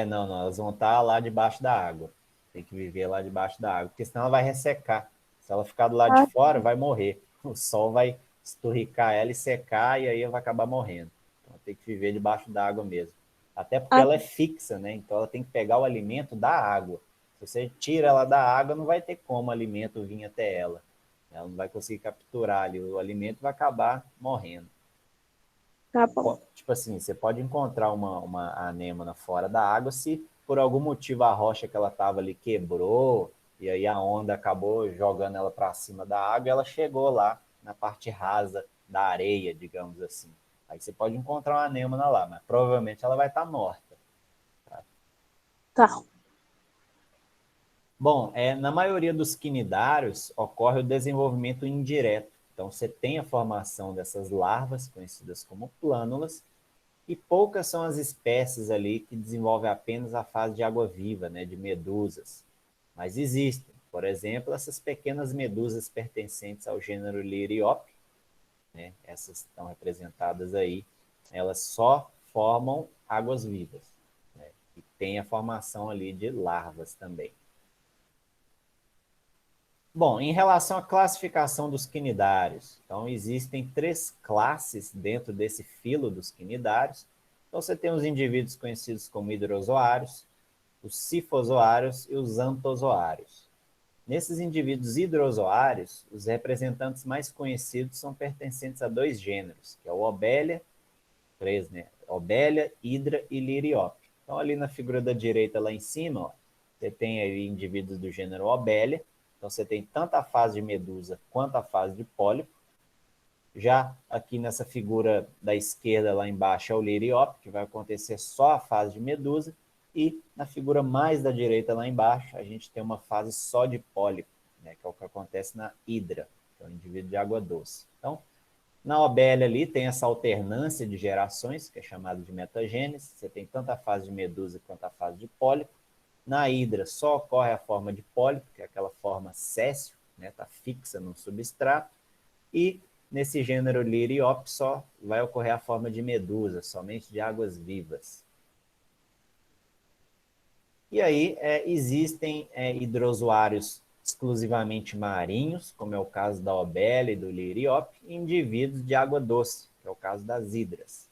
Não, elas vão estar lá debaixo da água. Tem que viver lá debaixo da água, porque senão ela vai ressecar. Se ela ficar do lado de Ah, fora, vai morrer. O sol vai esturricar ela e secar, e aí ela vai acabar morrendo. Então tem que viver debaixo da água mesmo. Até porque ah, ela é fixa, né? Então ela tem que pegar o alimento da água. Se você tira ela da água, não vai ter como o alimento vir até ela. Ela não vai conseguir capturar ali, o alimento vai acabar morrendo. tá bom. Tipo assim, você pode encontrar uma anêmona fora da água se por algum motivo a rocha que ela estava ali quebrou e aí a onda acabou jogando ela para cima da água e ela chegou lá na parte rasa da areia, digamos assim. Aí você pode encontrar uma anêmona lá, mas provavelmente ela vai estar morta. Tá. Bom, na maioria dos quinidários ocorre o desenvolvimento indireto. Então você tem a formação dessas larvas, conhecidas como plânulas, e poucas são as espécies ali que desenvolvem apenas a fase de água-viva, né, de medusas. Mas existem, por exemplo, essas pequenas medusas pertencentes ao gênero Liriope, né, essas estão representadas aí, elas só formam águas-vivas, né, e tem a formação ali de larvas também. Bom, em relação à classificação dos quinidários, então existem 3 classes dentro desse filo dos quinidários. Então você tem os indivíduos conhecidos como hidrozoários, os cifozoários e os antozoários. Nesses indivíduos hidrozoários, os representantes mais conhecidos são pertencentes a 2 gêneros, que é o Obelia, 3, né? Obelia, Hidra e Liriope. Então ali na figura da direita lá em cima, ó, você tem aí indivíduos do gênero Obelia. Então você tem tanto a fase de medusa quanto a fase de pólipo. Já aqui nessa figura da esquerda lá embaixo é o Liriope, que vai acontecer só a fase de medusa. E na figura mais da direita lá embaixo, a gente tem uma fase só de pólipo, né, que é o que acontece na Hidra, que é o indivíduo de água doce. Então, na Obelia ali tem essa alternância de gerações, que é chamada de metagênese. Você tem tanto a fase de medusa quanto a fase de pólipo. Na hidra só ocorre a forma de pólipo, que é aquela forma céssio, né, tá fixa no substrato. E nesse gênero Liriope só vai ocorrer a forma de medusa, somente de águas vivas. E aí existem hidrozoários exclusivamente marinhos, como é o caso da Obelia e do Liriope, e indivíduos de água doce, que é o caso das hidras.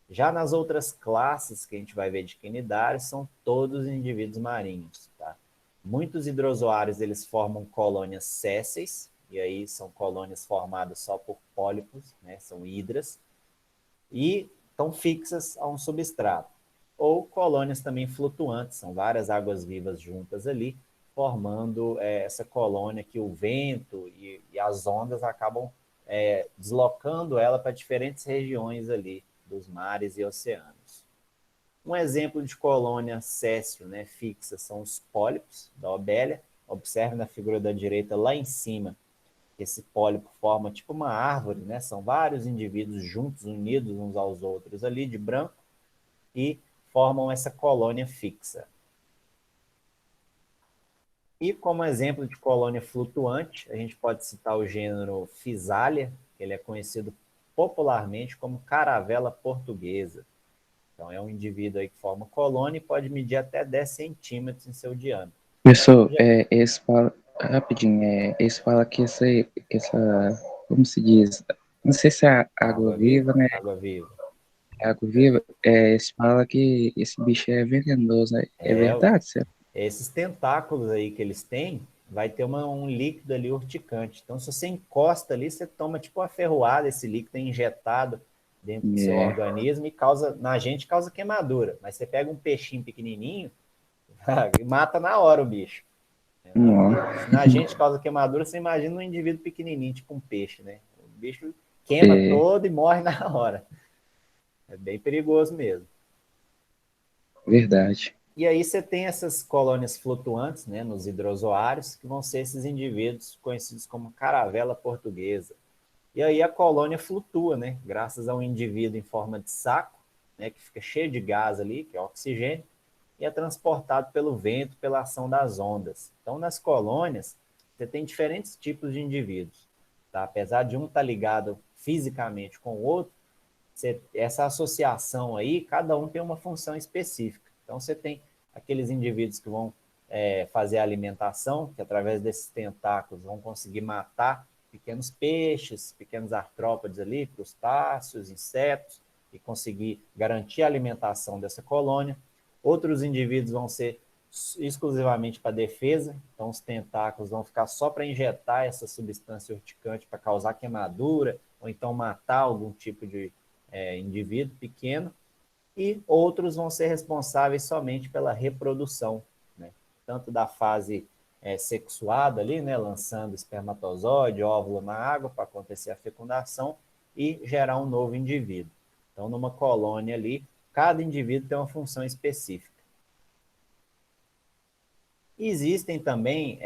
Já nas outras classes que a gente vai ver de quinidários, são todos indivíduos marinhos. Tá? Muitos hidrozoários eles formam colônias sésseis, e aí são colônias formadas só por pólipos, né? São hidras, e estão fixas a um substrato. Ou colônias também flutuantes, são várias águas vivas juntas ali, formando essa colônia que o vento e as ondas acabam deslocando ela para diferentes regiões ali dos mares e oceanos. Um exemplo de colônia séssil, né, fixa, são os pólipos da Obelia. Observe na figura da direita lá em cima, que esse pólipo forma tipo uma árvore, né? São vários indivíduos juntos, unidos uns aos outros ali, de branco, e formam essa colônia fixa. E como exemplo de colônia flutuante, a gente pode citar o gênero Physalia, que ele é conhecido popularmente como caravela portuguesa. Então é um indivíduo aí que forma colônia e pode medir até 10 centímetros em seu diâmetro. Pessoal, esse fala, rapidinho, esse fala que essa, como se diz, não sei se é água Água viva, viva? né? Água viva. Água viva, esse fala que esse bicho é venenoso, né? É É, verdade, certo? esses tentáculos aí que eles têm, vai ter um líquido ali urticante. Então, se você encosta ali, você toma tipo uma ferroada, esse líquido é injetado dentro do seu É, organismo e na gente causa queimadura. Mas você pega um peixinho pequenininho e mata na hora o bicho. não, Se na gente causa queimadura, você imagina um indivíduo pequenininho, tipo um peixe, né? O bicho queima é todo e morre na hora. É bem perigoso mesmo. verdade. E aí você tem essas colônias flutuantes, né, nos hidrozoários, que vão ser esses indivíduos conhecidos como caravela portuguesa. E aí a colônia flutua, né, graças a um indivíduo em forma de saco, né, que fica cheio de gás ali, que é oxigênio, e é transportado pelo vento, pela ação das ondas. Então, nas colônias, você tem diferentes tipos de indivíduos. tá? Apesar de um estar ligado fisicamente com o outro, essa associação aí, cada um tem uma função específica. Então, você tem aqueles indivíduos que vão fazer a alimentação, que através desses tentáculos vão conseguir matar pequenos peixes, pequenos artrópodes ali, crustáceos, insetos, e conseguir garantir a alimentação dessa colônia. Outros indivíduos vão ser exclusivamente para defesa, então os tentáculos vão ficar só para injetar essa substância urticante para causar queimadura, ou então matar algum tipo de indivíduo pequeno, e outros vão ser responsáveis somente pela reprodução, né? Tanto da fase sexuada ali, né, lançando espermatozoide, óvulo na água para acontecer a fecundação e gerar um novo indivíduo. Então, numa colônia ali, cada indivíduo tem uma função específica. Existem também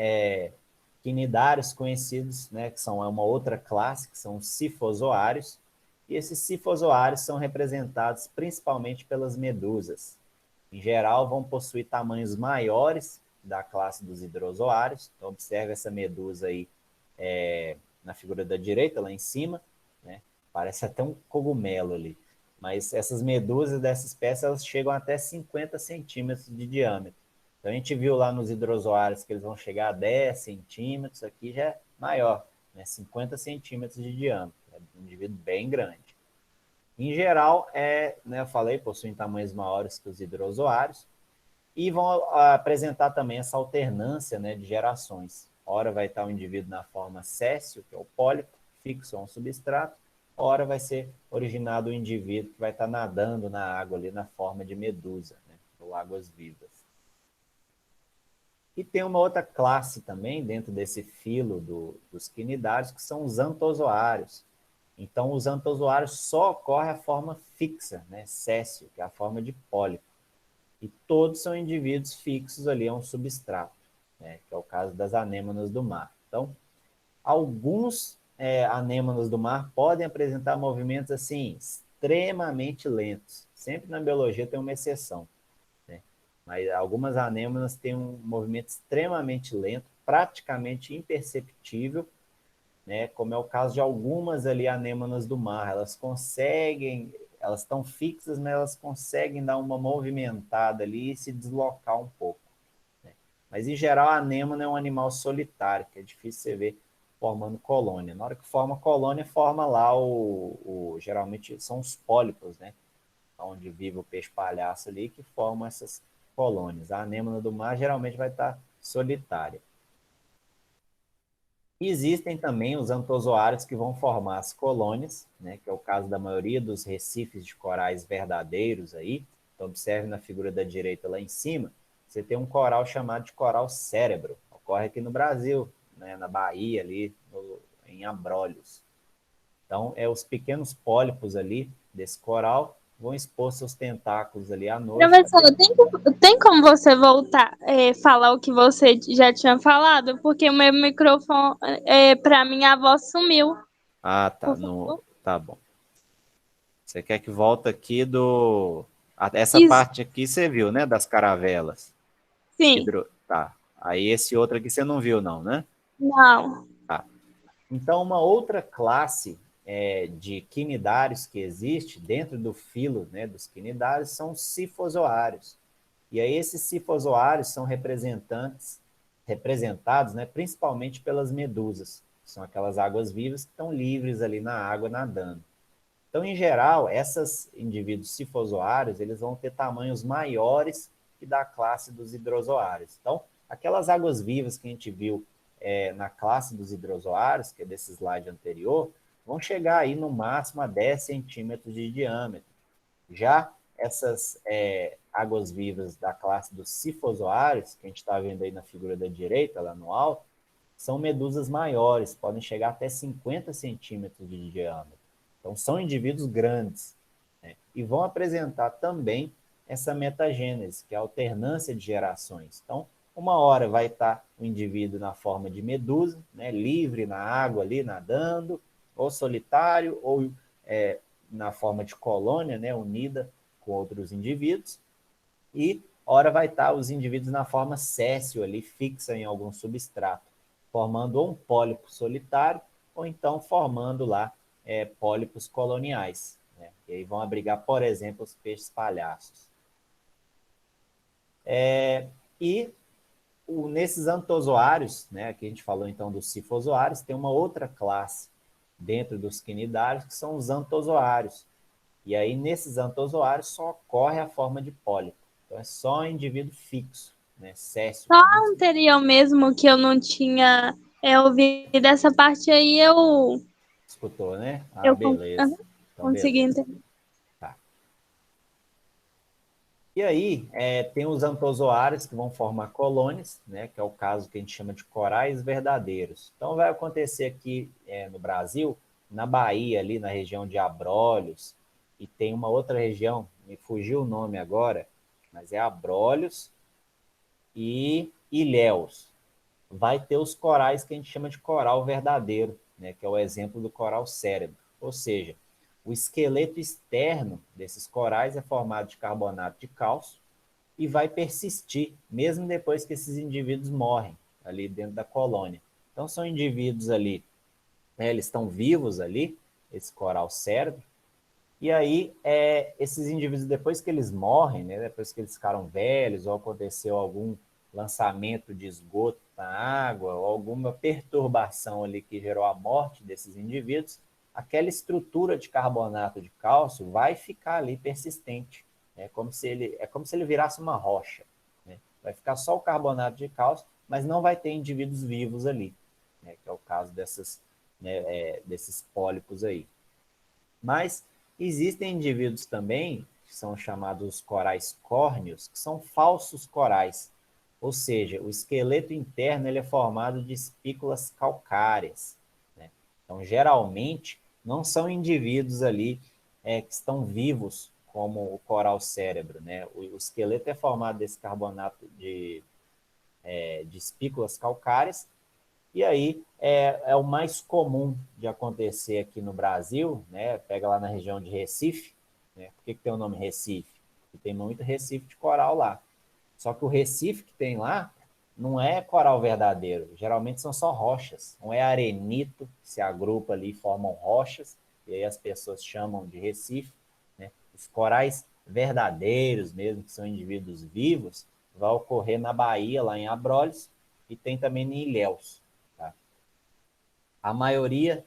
quinidários conhecidos, né, que são uma outra classe, que são os cifozoários, e esses cifozoários são representados principalmente pelas medusas. Em geral, vão possuir tamanhos maiores da classe dos hidrozoários. Então, observe essa medusa aí na figura da direita, lá em cima, né? Parece até um cogumelo ali. Mas essas medusas dessa espécie, elas chegam até 50 centímetros de diâmetro. Então, a gente viu lá nos hidrozoários que eles vão chegar a 10 centímetros, aqui já é maior, né? 50 centímetros de diâmetro. É um indivíduo bem grande. Em geral, né, eu falei, possuem tamanhos maiores que os hidrozoários e vão apresentar também essa alternância, né, de gerações. Ora vai estar o indivíduo na forma séssil, que é o pólipo, fixo a um substrato, ora vai ser originado o indivíduo que vai estar nadando na água ali na forma de medusa, né, ou águas vivas. E tem uma outra classe também, dentro desse filo dos quinidários, que são os antozoários. Então, os antozoários só ocorre a forma fixa, né, séssil, que é a forma de pólipo. E todos são indivíduos fixos ali a um substrato, né, que é o caso das anêmonas do mar. Então, alguns anêmonas do mar podem apresentar movimentos assim extremamente lentos. Sempre na biologia tem uma exceção, né? Mas algumas anêmonas têm um movimento extremamente lento, praticamente imperceptível, né, como é o caso de algumas ali anêmonas do mar. Elas estão fixas, mas elas conseguem dar uma movimentada ali e se deslocar um pouco, né? Mas, em geral, a anêmona é um animal solitário, que é difícil você ver formando colônia. Na hora que forma colônia, forma lá geralmente são os pólipos, né, onde vive o peixe palhaço ali, que formam essas colônias. A anêmona do mar geralmente vai estar solitária. E existem também os antozoários que vão formar as colônias, né, que é o caso da maioria dos recifes de corais verdadeiros aí. Então, observe na figura da direita lá em cima, você tem um coral chamado de coral cérebro. Ocorre aqui no Brasil, né, na Bahia, ali em Abrolhos. Então, os pequenos pólipos ali desse coral vão expor seus tentáculos ali à noite. Professora, tem como você voltar, falar o que você já tinha falado? Porque o meu microfone, para mim, a voz sumiu. Ah, tá. Tá bom. Você quer que volte aqui essa Isso. parte aqui você viu, né? Das caravelas. Sim. Tá. Aí esse outro aqui você não viu, não, né? Não. Tá. Então, uma outra classe de quinidários que existe dentro do filo, né, dos quinidários são os cifozoários. E aí esses cifozoários são representados, né, principalmente pelas medusas, que são aquelas águas vivas que estão livres ali na água nadando. Então, em geral, esses indivíduos cifozoários, eles vão ter tamanhos maiores que da classe dos hidrozoários. Então, aquelas águas vivas que a gente viu na classe dos hidrozoários, que é desse slide anterior, vão chegar aí no máximo a 10 centímetros de diâmetro. Já essas águas vivas da classe dos cifozoários, que a gente está vendo aí na figura da direita, lá no alto, são medusas maiores, podem chegar até 50 centímetros de diâmetro. Então, são indivíduos grandes, né? E vão apresentar também essa metagênese, que é a alternância de gerações. Então, uma hora vai estar o indivíduo na forma de medusa, né, livre na água ali, nadando, ou solitário, ou na forma de colônia, né, unida com outros indivíduos. E hora vai estar os indivíduos na forma séssil ali, fixa em algum substrato, formando ou um pólipo solitário ou então formando lá pólipos coloniais, né? E aí vão abrigar, por exemplo, os peixes palhaços. E nesses antozoários, né, que a gente falou então dos cifozoários, tem uma outra classe dentro dos quinidários, que são os antozoários. E aí, nesses antozoários, só ocorre a forma de pólipo. Então, é só indivíduo fixo, né, céssio. Só anterior mesmo que eu não tinha ouvido essa parte aí, Escutou, né? eu Beleza. Então, consegui beleza. entender. Tá. E aí, tem os antozoários que vão formar colônias, né, que é o caso que a gente chama de corais verdadeiros. Então, vai acontecer aqui no Brasil, na Bahia, ali na região de Abrolhos, e tem uma outra região, me fugiu o nome agora, mas é Abrolhos e Ilhéus. Vai ter os corais que a gente chama de coral verdadeiro, né, que é o exemplo do coral cérebro. Ou seja, o esqueleto externo desses corais é formado de carbonato de cálcio e vai persistir, mesmo depois que esses indivíduos morrem ali dentro da colônia. Então, são indivíduos ali, né, eles estão vivos ali, esse coral cérebro, e aí esses indivíduos, depois que eles morrem, né, depois que eles ficaram velhos ou aconteceu algum lançamento de esgoto na água ou alguma perturbação ali que gerou a morte desses indivíduos, aquela estrutura de carbonato de cálcio vai ficar ali persistente. É como se ele virasse uma rocha, né? Vai ficar só o carbonato de cálcio, mas não vai ter indivíduos vivos ali, né? Que é o caso desses pólipos aí. Mas existem indivíduos também, que são chamados corais córneos, que são falsos corais. Ou seja, o esqueleto interno ele é formado de espículas calcárias, né? Então, geralmente, não são indivíduos ali que estão vivos, como o coral cérebro, né? O esqueleto é formado desse carbonato de espículas calcárias, e aí é o mais comum de acontecer aqui no Brasil, né? Pega lá na região de Recife, né? Por que tem o nome Recife? Porque tem muito Recife de coral lá. Só que o Recife que tem lá não é coral verdadeiro, geralmente são só rochas. Um é arenito, que se agrupa ali e formam rochas, e aí as pessoas chamam de Recife, né? Os corais verdadeiros mesmo, que são indivíduos vivos, vai ocorrer na Bahia, lá em Abrolhos, e tem também em Ilhéus. Tá? A maioria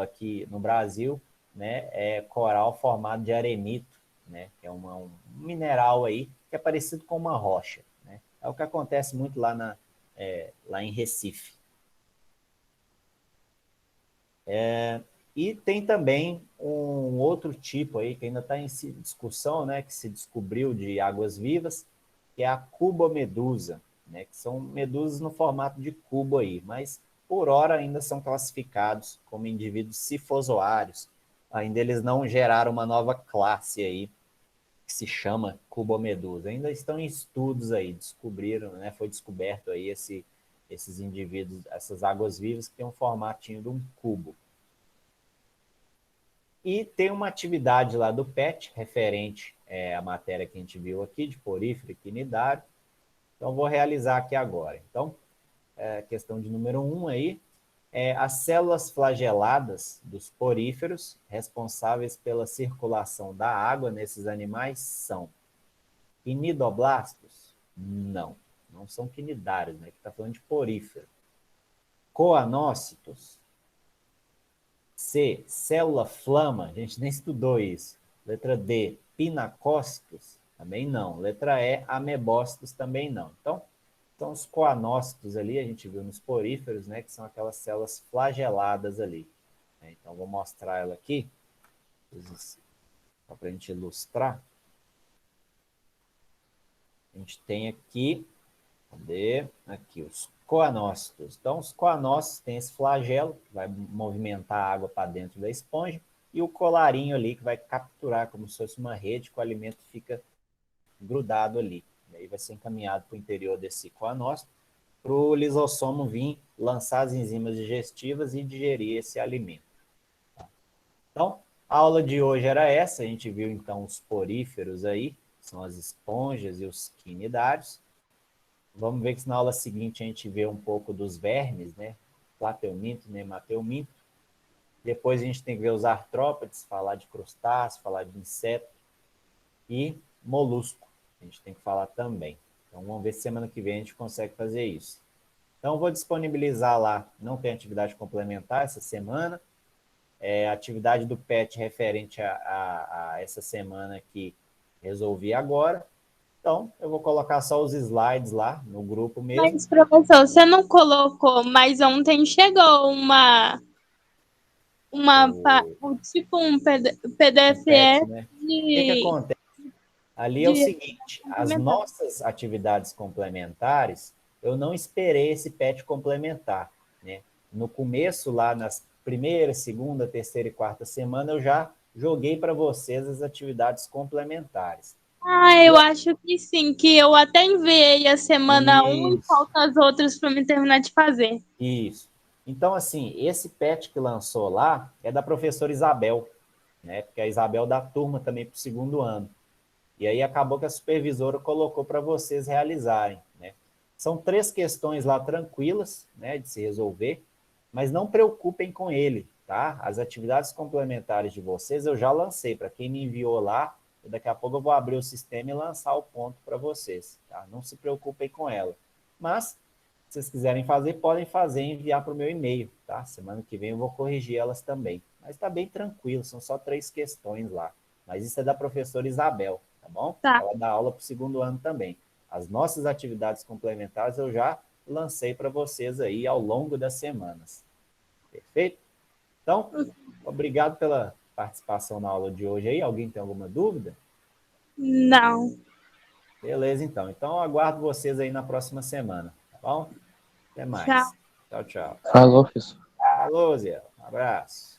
aqui no Brasil, né, é coral formado de arenito, né, que é um mineral aí que é parecido com uma rocha. Né? É o que acontece muito lá em Recife. E tem também um outro tipo aí que ainda está em discussão, né, que se descobriu de águas vivas, que é a cubomedusa, né, que são medusas no formato de cubo aí, mas por hora ainda são classificados como indivíduos cifozoários. Ainda eles não geraram uma nova classe aí que se chama cubomedusa. Ainda estão em estudos aí, descobriram, né, foi descoberto aí esses indivíduos, essas águas vivas que têm um formatinho de um cubo. E tem uma atividade lá do PET, referente à matéria que a gente viu aqui, de porífero e quinidário. Então, vou realizar aqui agora. Então, questão de número 1 aí, as células flageladas dos poríferos, responsáveis pela circulação da água nesses animais, são quinidoblastos? Não, não são quinidários, né? Que está falando de porífero. Coanócitos? C, célula flama, a gente nem estudou isso. Letra D, pinacócitos, também não. Letra E, amebócitos, também não. Então, são os coanócitos ali, a gente viu nos poríferos, né, que são aquelas células flageladas ali. Então, vou mostrar ela aqui, só para a gente ilustrar. A gente tem aqui, cadê? Aqui, os coanócitos. Então, os coanócitos têm esse flagelo, que vai movimentar a água para dentro da esponja, e o colarinho ali, que vai capturar como se fosse uma rede, que o alimento fica grudado ali. E aí vai ser encaminhado para o interior desse coanócito, para o lisossomo vir lançar as enzimas digestivas e digerir esse alimento. Tá? Então, a aula de hoje era essa, a gente viu então os poríferos aí, são as esponjas e os quinidários. Vamos ver que na aula seguinte a gente vê um pouco dos vermes, né? Plateuminto, nemateuminto. Depois a gente tem que ver os artrópodes, falar de crustáceo, falar de inseto e molusco. A gente tem que falar também. Então, vamos ver se semana que vem a gente consegue fazer isso. Então, eu vou disponibilizar lá, não tem atividade complementar essa semana, a atividade do PET referente a essa semana que resolvi agora. Então, eu vou colocar só os slides lá no grupo mesmo. Mas, professor, você não colocou, mas ontem chegou tipo um PDF PET, né? O que de, acontece? Ali é o de seguinte, as nossas atividades complementares, eu não esperei esse PET complementar, né? No começo, lá nas primeira, segunda, terceira e quarta semana, eu já joguei para vocês as atividades complementares. eu acho que sim, que eu até enviei a semana 1 e Isso, faltam as outras para me terminar de fazer. isso. Então, assim, esse PET que lançou lá é da professora Isabel, né? Porque a Isabel dá turma também para o segundo ano. E aí acabou que a supervisora colocou para vocês realizarem, né? São 3 questões lá tranquilas, né, de se resolver, mas não preocupem com ele, tá? As atividades complementares de vocês eu já lancei, para quem me enviou lá, daqui a pouco eu vou abrir o sistema e lançar o ponto para vocês, tá? Não se preocupem com ela. Mas, se vocês quiserem fazer, podem fazer e enviar para o meu e-mail, tá? Semana que vem eu vou corrigir elas também. Mas está bem tranquilo, são só 3 questões lá. Mas isso é da professora Isabel, tá bom? Tá. Ela dá aula para o segundo ano também. As nossas atividades complementares eu já lancei para vocês aí ao longo das semanas. Perfeito? Então, obrigado pela participação na aula de hoje aí. Alguém tem alguma dúvida? Não. Beleza, então. Então, eu aguardo vocês aí na próxima semana, tá bom? Até Tchau. mais. Tchau, tchau. Falou, professor. Falou, Zé. Um abraço.